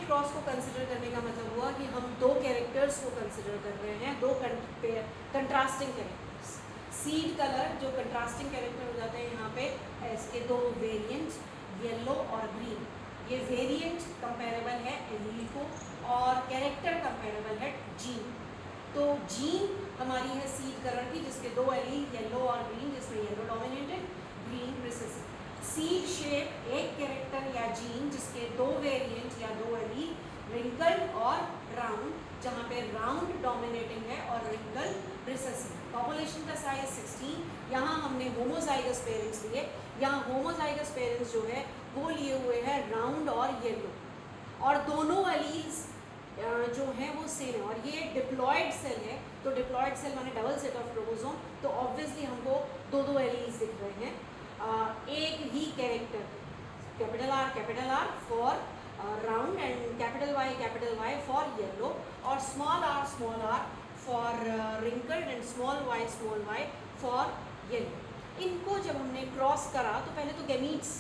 Hybrid cross को consider करने का मतलब हुआ कि हम दो कैरेक्टर्स को कंसिडर कर रहे हैं, दो कंट्रास्टिंग कैरेक्टर्स। सीड कलर जो कंट्रास्टिंग कैरेक्टर हो जाते हैं यहाँ पे, इसके दो वेरिएंट्स येलो और ग्रीन। ये वेरिएंट कंपेरेबल है एलील को और कैरेक्टर कंपेरेबल है जीन। तो जीन हमारी है सीड कलर की जिसके दो एलील येलो और ग्रीन, जिसमें yellow dominated green recessive. Seed shape एक कैरेक्टर या जीन जिसके दो वेरिएंट या दो एलील रिंकल्ड और राउंड, जहाँ पे राउंड डोमिनेटिंग है और रिंकल रिसेसिव। पॉपुलेशन का साइज 16। यहाँ हमने होमोजाइगस पेरेंट्स लिए। यहाँ होमोजाइगस पेरेंट्स जो है वो लिए हुए हैं राउंड और येलो, और दोनों एलील्स जो हैं वो सेम है। और ये डिप्लॉयड सेल है, तो डिप्लॉयड सेल माने डबल सेट ऑफ क्रोमोसोम, तो ऑब्वियसली हमको दो दो एलील्स दिख रहे हैं। एक ही character capital R for round and capital Y for yellow, और small R for wrinkled and small Y for yellow. इनको जब हमने क्रॉस करा तो पहले तो गैमीट्स,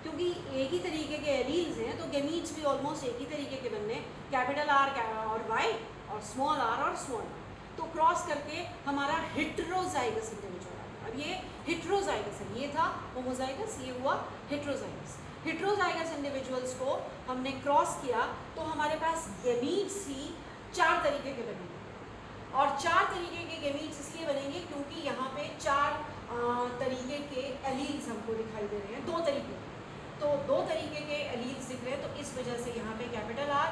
क्योंकि एक ही तरीके के एलील्स हैं तो गैमीट्स भी ऑलमोस्ट एक ही तरीके के बनने, कैपिटल आर और वाई और स्मॉल आर और स्मॉल वाई। तो क्रॉस करके हमारा हेटेरोजाइगस इंडिविजुअल आया। अब ये हेटेरोजाइगस है, ये था होमोजाइगस, ये हुआ हेटेरोजाइगस। हेटेरोजाइगस इंडिविजुअल्स को हमने क्रॉस किया तो हमारे पास गैमीट्स ही 4 तरीके के बनेंगे, और 4 तरीके के गैमीट्स इसलिए बनेंगे क्योंकि यहाँ पे 4 तरीके के एलील्स हमको दिखाई दे रहे हैं, 2 तरीके। तो 2 तरीके के एलील्स दिख रहे हैं, तो इस वजह से यहाँ पे capital R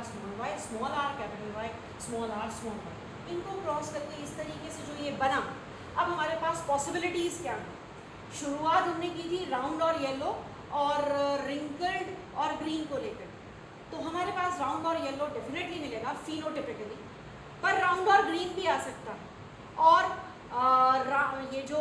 small Y, small R capital Y, small R small Y. इनको क्रॉस करके इस तरीके से जो ये बना, अब हमारे पास पॉसिबिलिटीज़ क्या हैं। शुरुआत हमने की थी राउंड और येलो और रिंकल्ड और ग्रीन को लेकर, तो हमारे पास राउंड और येलो डेफिनेटली मिलेगा फिनोटिपिकली, पर राउंड और ग्रीन भी आ सकता है। और ये जो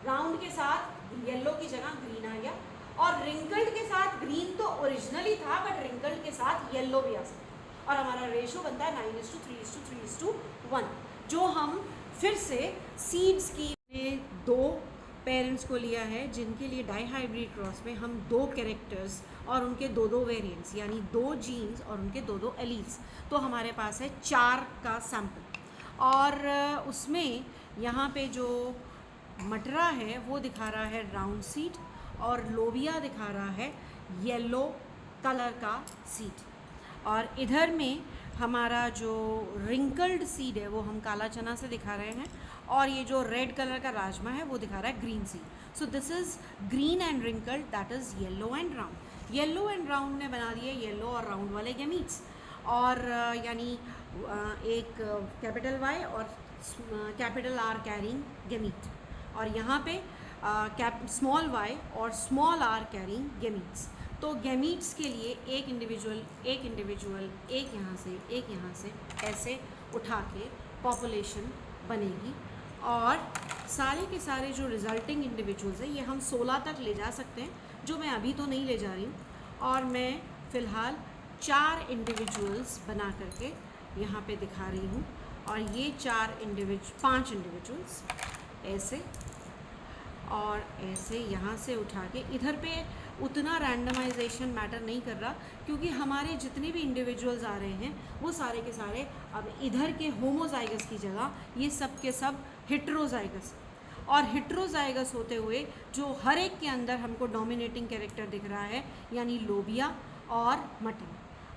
राउंड के साथ येलो की जगह ग्रीन आ गया, और रिंकल्ड के साथ ग्रीन तो ओरिजिनली था बट रिंकल्ड के साथ येलो भी आ सकता, और हमारा रेशो बनता है 9:3:3:1, जो हम फिर से सीड्स की 2 पेरेंट्स को लिया है जिनके लिए डाईहाइब्रिड क्रॉस में हम 2 कैरेक्टर्स और उनके 2 वेरिएंट्स यानी 2 जीन्स और उनके 2 एलील्स, तो हमारे पास है 4 का सैंपल। और उसमें यहाँ पे जो मटरा है वो दिखा रहा है राउंड सीड, और लोबिया दिखा रहा है येलो कलर का सीड, और इधर में हमारा जो रिंकल्ड सीड है वो हम काला चना से दिखा रहे हैं, और ये जो रेड कलर का राजमा है वो दिखा रहा है green seed. So this is green and wrinkled, that is yellow and round. Yellow and round ने बना दिए येलो और राउंड वाले गैमीट्स, और यानी एक कैपिटल वाई और कैपिटल आर कैरिंग गैमीट, और यहाँ पे स्मॉल वाई और स्मॉल आर कैरिंग गैमीट्स। तो गैमीट्स के लिए एक इंडिविजुअल एक यहाँ से ऐसे उठा के पॉपुलेशन बनेगी, और सारे के सारे जो रिजल्टिंग इंडिविजुअल्स हैं ये हम 16 तक ले जा सकते हैं, जो मैं अभी तो नहीं ले जा रही हूँ। और मैं फ़िलहाल 5 इंडिविजुअल्स बना करके यहाँ पे दिखा रही हूँ, और ये 5 इंडिविजुअल्स ऐसे और ऐसे यहाँ से उठा के, इधर पे उतना रैंडमाइजेशन मैटर नहीं कर रहा क्योंकि हमारे जितने भी इंडिविजुअल्स आ रहे हैं वो सारे के सारे अब इधर के होमोजाइगस की जगह ये सब के सब हेटेरोजाइगस, और हेटेरोजाइगस होते हुए जो हर एक के अंदर हमको डोमिनेटिंग कैरेक्टर दिख रहा है यानी लोबिया और मटन,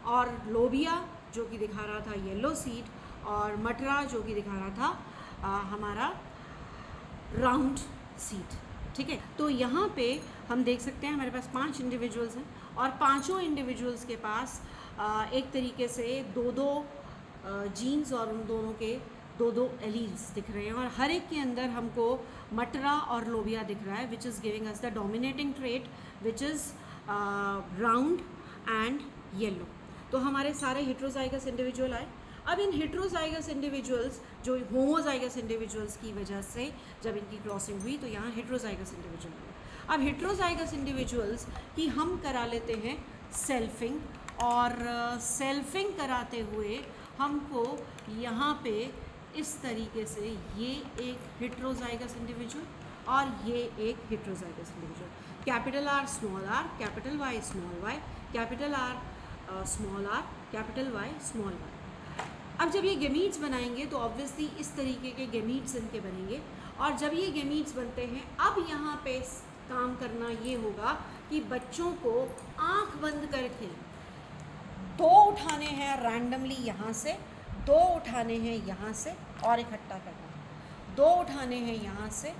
और लोबिया जो कि दिखा रहा था येलो सीड, और मटरा जो कि दिखा रहा था हमारा राउंड सीड। ठीक है, तो यहाँ पे हम देख सकते हैं हमारे पास 5 इंडिविजुअल्स हैं, और पांचों इंडिविजुअल्स के पास एक तरीके से 2 जीन्स और उन दोनों के 2 एलील्स दिख रहे हैं, और हर एक के अंदर हमको मटरा और लोबिया दिख रहा है, which is giving us the dominating trait which is round and yellow. तो हमारे सारे हेटेरोजाइगस इंडिविजुअल आए। अब इन हेटेरोजाइगस इंडिविजुअल्स जो होमोजाइगस इंडिविजुअल्स की वजह से जब इनकी क्रॉसिंग हुई तो यहाँ हेटेरोजाइगस इंडिविजुअल हुए। अब हेटेरोजाइगस इंडिविजुअल्स की हम करा लेते हैं सेल्फिंग, और सेल्फिंग कराते हुए हमको यहाँ पे इस तरीके से ये एक हेटेरोजाइगस इंडिविजुअल और ये एक heterozygous individual, capital R, capital Y, capital R small R, capital Y, small Y. अब जब ये गेमीट्स बनाएंगे तो ऑब्वियसली इस तरीके के गेमीट्स इनके बनेंगे, और जब ये गेमीट्स बनते हैं अब यहाँ पे काम करना ये होगा कि बच्चों को आंख बंद करके 2 उठाने हैं रैंडमली यहाँ से, 2 उठाने हैं यहाँ से और इकट्ठा करना है, 2 उठाने हैं यहाँ से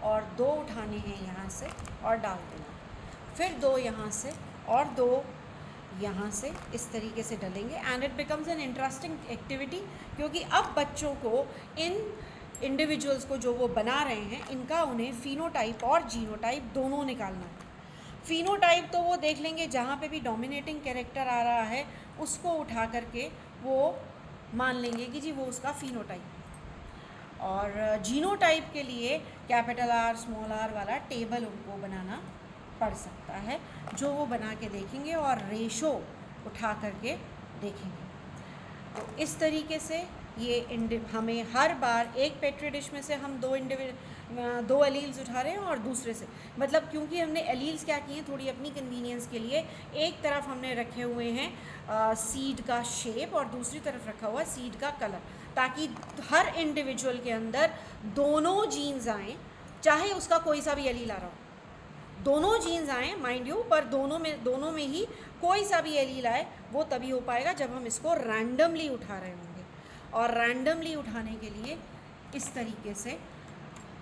और 2 उठाने हैं यहाँ से और डाल देना, फिर 2 यहाँ से और 2 यहाँ से, इस तरीके से डलेंगे। And it becomes an interesting activity, क्योंकि अब बच्चों को इन इंडिविजुअल्स को जो वो बना रहे हैं इनका उन्हें फिनोटाइप और जीनोटाइप दोनों निकालना है। फिनोटाइप तो वो देख लेंगे जहाँ पे भी डोमिनेटिंग कैरेक्टर आ रहा है उसको उठा करके वो मान लेंगे कि जी वो उसका फिनोटाइप। और जीनोटाइप के लिए कैपिटल आर स्मॉल आर वाला टेबल उनको बनाना पड़ सकता है, जो वो बना के देखेंगे और रेशो उठा करके देखेंगे। तो इस तरीके से ये हमें हर बार एक पेट्री डिश में से हम 2 एलील्स उठा रहे हैं और दूसरे से, मतलब क्योंकि हमने एलील्स क्या किए हैं थोड़ी अपनी कन्वीनियंस के लिए, एक तरफ हमने रखे हुए हैं सीड का शेप और दूसरी तरफ रखा हुआ है सीड का कलर, ताकि हर इंडिविजुअल के अंदर दोनों जीन्स आएँ, चाहे उसका कोई सा भी एलील आ रहा हो, दोनों जीन्स आएँ माइंड यू, पर दोनों में ही कोई सा भी एलील आए वो तभी हो पाएगा जब हम इसको रैंडमली उठा रहे होंगे। और रैंडमली उठाने के लिए इस तरीके से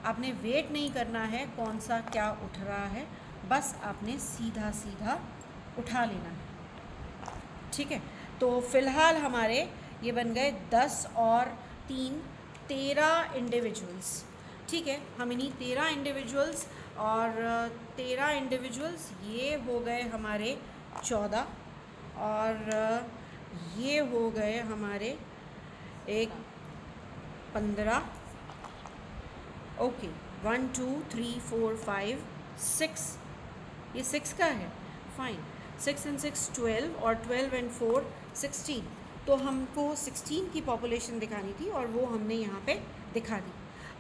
आपने वेट नहीं करना है कौन सा क्या उठ रहा है, बस आपने सीधा सीधा उठा लेना है, ठीक है। तो फ़िलहाल हमारे ये बन गए 10 और 3 13 इंडिविजुअल्स, ठीक है। हम इन्हीं 13 इंडिविजुअल्स और 13 इंडिविजुअल्स ये हो गए हमारे 14 और ये हो गए हमारे 15, ओके 1 2 3 4 5 6, ये 6 का है, फाइन। 6 and 6 12 और 12 and 4 16, तो हमको 16 की पॉपुलेशन दिखानी थी और वो हमने यहाँ पे दिखा दी।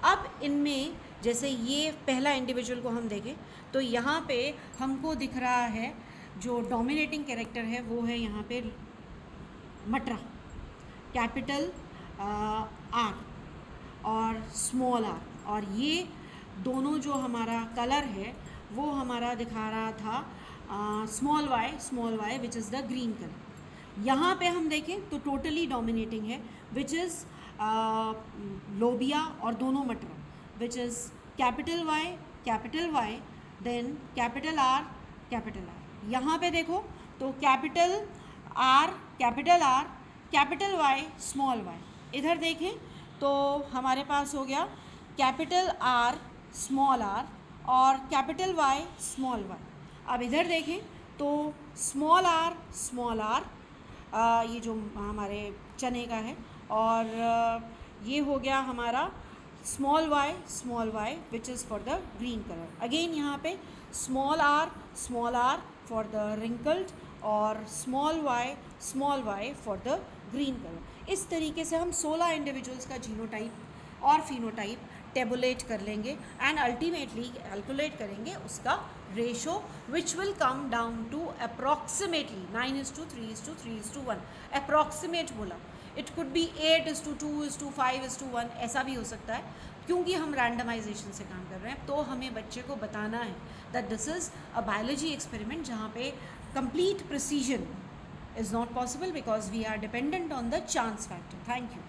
अब इनमें जैसे ये पहला इंडिविजुअल को हम देखें तो यहाँ पे हमको दिख रहा है जो डोमिनेटिंग कैरेक्टर है वो है यहाँ पे मटरा, कैपिटल आर और स्मॉल आर, और ये दोनों जो हमारा कलर है वो हमारा दिखा रहा था small Y which is the green colour. यहाँ पे हम देखें तो टोटली डोमिनेटिंग है विच इज़ लोबिया और दोनों मटर which is capital Y then capital R. यहाँ पे देखो तो capital R capital Y small Y, इधर देखें तो हमारे पास हो गया कैपिटल आर स्मॉल आर और कैपिटल वाई स्मॉल वाई। अब इधर देखें तो स्मॉल आर ये जो हमारे चने का है और ये हो गया हमारा small Y which is for the green colour. Again यहाँ पे small R for the wrinkled और small Y for the green colour. इस तरीके से हम 16 इंडिविजुअल्स का जीनोटाइप और फिनोटाइप टेबुलेट कर लेंगे एंड अल्टीमेटली कैलकुलेट करेंगे उसका ratio which will come down to approximately 9:3:3:1। Approximate बोला, इट कुड बी 8:2:5:1, ऐसा भी हो सकता है क्योंकि हम रैंडमाइजेशन से काम कर रहे हैं। तो हमें बच्चे को बताना है that this is a biology experiment जहाँ पे complete precision is not possible because we are dependent on the chance factor. Thank you.